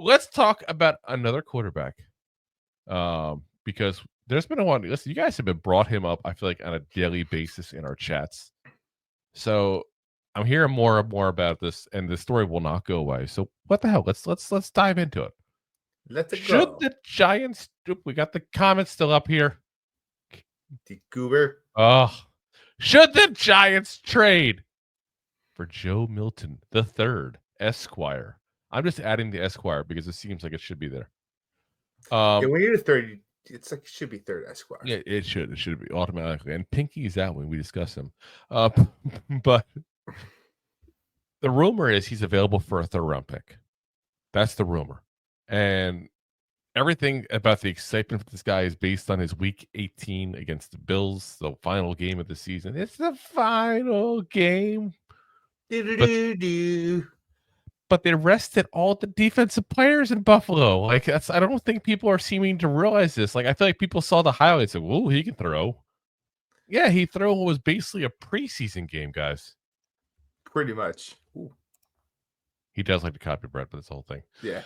let's talk about another quarterback. Because there's been a one. Listen, you guys have been brought him up, I feel like, on a daily basis in our chats. So I'm hearing more and more about this, and the story will not go away. So what the hell? Let's dive into it. Let it Should go. the Giants? We got the comments still up here. The goober. Oh, should the Giants trade for Joe Milton III, Esquire? I'm just adding the Esquire because it seems like it should be there. Yeah, when you're the third, it's like it should be third Esquire. Yeah, it should. It should be automatically. And Pinky is out when we discuss him. But the rumor is he's available for a third round pick. That's the rumor. And everything about the excitement for this guy is based on his week 18 against the Bills, the final game of the season. It's the final game. But they rested all the defensive players in Buffalo. Like I don't think people are seeming to realize this. Like I feel like people saw the highlights and whoa, he can throw. Yeah, he threw was basically a preseason game, guys. Pretty much. Ooh. He does like to copy Brett, but this whole thing. Yeah.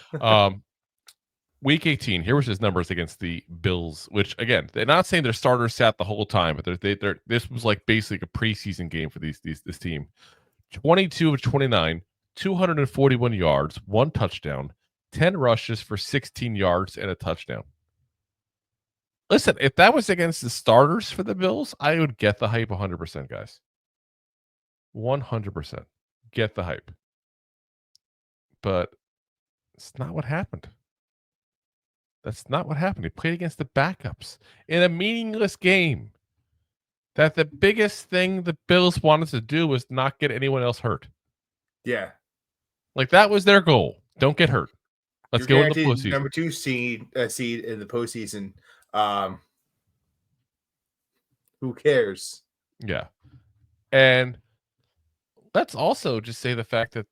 Week 18, here was his numbers against the Bills, which again, they're not saying their starters sat the whole time, but they're this was like basically a preseason game for this team. 22 of 29, 241 yards, 1 touchdown, 10 rushes for 16 yards and a touchdown. Listen, if that was against the starters for the Bills, I would get the hype 100%, guys. 100%. Get the hype. But it's not what happened. That's not what happened. He played against the backups in a meaningless game. That the biggest thing the Bills wanted to do was not get anyone else hurt. Yeah. Like that was their goal. Don't get hurt. Let's go in the postseason. Number 2 seed in the postseason. Who cares? Yeah. And let's also just say the fact that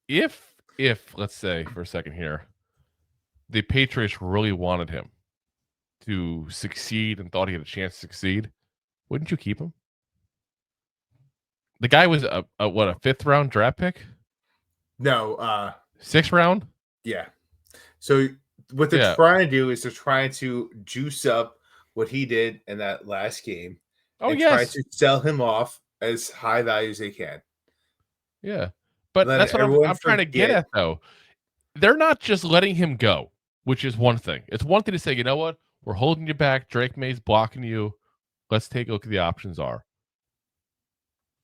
if let's say for a second here, the Patriots really wanted him to succeed and thought he had a chance to succeed, wouldn't you keep him? The guy was a 5th round draft pick? No, 6th round? Yeah. So what they're trying to do is they're trying to juice up what he did in that last game. Oh, and yes. try to sell him off as high value as they can. Yeah. But that's what I'm trying to get at, though. They're not just letting him go, which is one thing. It's one thing to say, you know what? We're holding you back. Drake Maye's blocking you. Let's take a look at the options are.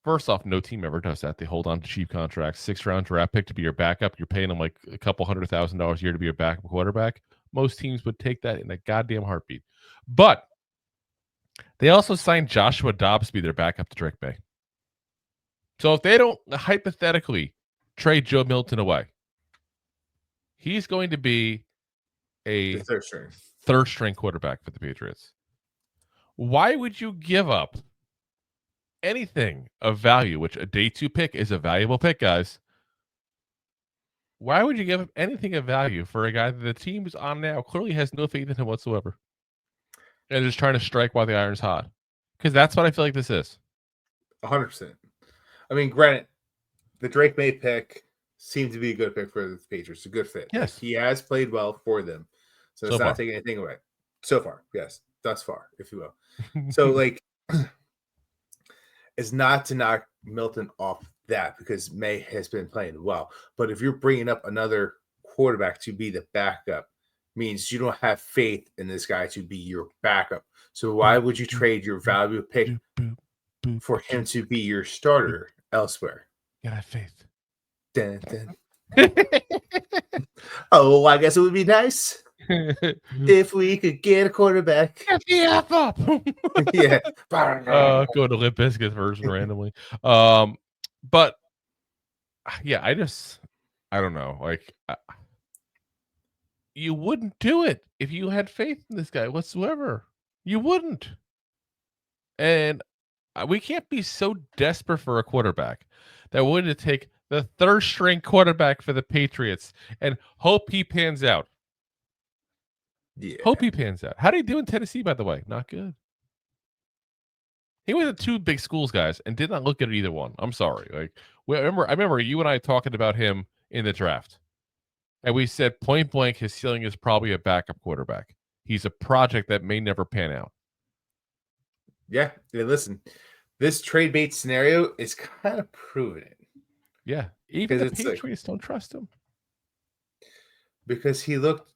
First off, no team ever does that. They hold on to cheap contracts. 6th round draft pick to be your backup. You're paying them like a couple $100,000 a year to be your backup quarterback. Most teams would take that in a goddamn heartbeat. But they also signed Joshua Dobbs to be their backup to Drake Maye. So if they don't hypothetically trade Joe Milton away, he's going to be a third string quarterback for the Patriots. Why would you give up anything of value, which a day 2 pick is a valuable pick, guys? Why would you give up anything of value for a guy that the team is on now clearly has no faith in him whatsoever? And just trying to strike while the iron's hot. Because that's what I feel like this is. 100%. I mean, granted, the Drake Maye pick seemed to be a good pick for the Patriots. A good fit. Yes. Like, he has played well for them. So it's not taking anything away. So far. Yes. Thus far, if you will. So, like, it's not to knock Milton off that because Maye has been playing well. But if you're bringing up another quarterback to be the backup, means you don't have faith in this guy to be your backup. So why would you trade your valuable pick for him to be your starter elsewhere? You gotta have faith. Dun, dun. Oh, I guess it would be nice if we could get a quarterback. Get the F up. Yeah. Go to Limp Bizkit version randomly. But yeah, I don't know. Like, you wouldn't do it if you had faith in this guy whatsoever. You wouldn't. And we can't be so desperate for a quarterback that we're going to take the third string quarterback for the Patriots and hope he pans out. Yeah. Hope he pans out. How did he do in Tennessee, by the way? Not good. He went to 2 big schools, guys, and did not look at either one. I'm sorry. Like, I remember you and I talking about him in the draft. And we said point blank, his ceiling is probably a backup quarterback. He's a project that may never pan out. Yeah. Listen, this trade bait scenario is kind of proving it. Yeah. Even the Patriots don't trust him. Because he looked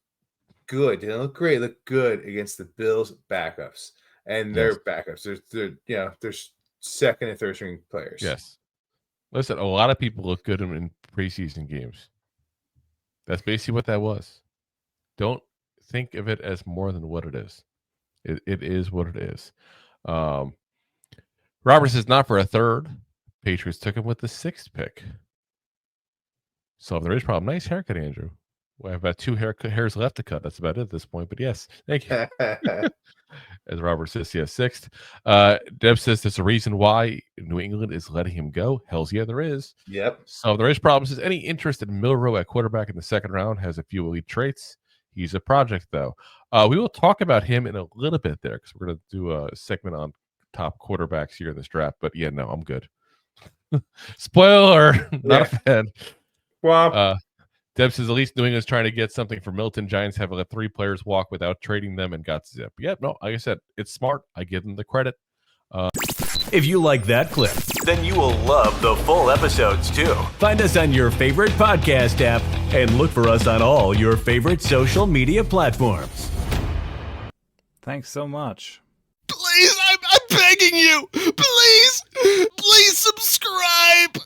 good. He didn't look great. He looked good against the Bills backups. And their backups. There's second and third string players. Yes. Listen, a lot of people look good in preseason games. That's basically what that was. Don't think of it as more than what it is. It is what it is. Roberts is not for a third. Patriots took him with the 6th pick. So there is a problem. Nice haircut, Andrew. We have about 2 hairs left to cut. That's about it at this point. But yes, thank you. As Robert says, yes, 6th. Deb says there's a reason why New England is letting him go. Hells yeah, there is. Yep. So there is problems. Is any interest in Milroe at quarterback in the 2nd round? Has a few elite traits. He's a project, though. We will talk about him in a little bit there because we're going to do a segment on top quarterbacks here in this draft. But yeah, no, I'm good. Spoiler, not a fan. Well, Deb says at least New England's trying to get something for Milton. Giants have let 3 players walk without trading them and got zip. Yeah, no, like I said, it's smart. I give them the credit. If you like that clip, then you will love the full episodes too. Find us on your favorite podcast app and look for us on all your favorite social media platforms. Thanks so much. Please, I'm begging you. Please subscribe.